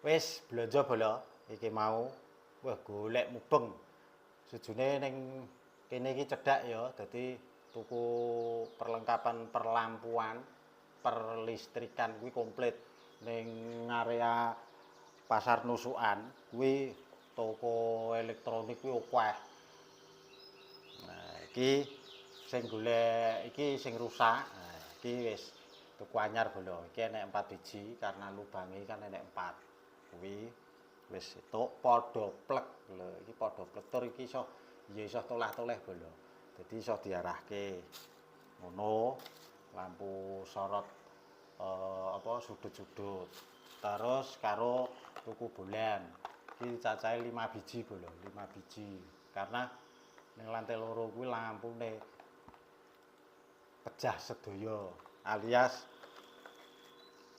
Wis blanja bolo iki mau. Wah golek mubeng. Sejune ning kene iki cedhak ya, dadi tuku perlengkapan perlampuan, perlistrikan kuwi komplit ning area Pasar Nusukan kuwi toko elektronik kuwi akeh. Nah, iki sing golek iki sing rusak. Nah, iki wis tuku anyar bolo. Iki enek 4 biji karena lubange kan enek 4. Kuwi wis entuk padha plek lho. Iki padha pletur iki iso ya iso toleh-toleh bolo. Dadi iso diarahke. Ngono lampu sorot sudut-sudut. Terus karo tuku bolan. Iki cacahe 5 biji bolo, 5 biji. Karena ning lantai loro kuwi lampune pecah sedaya alias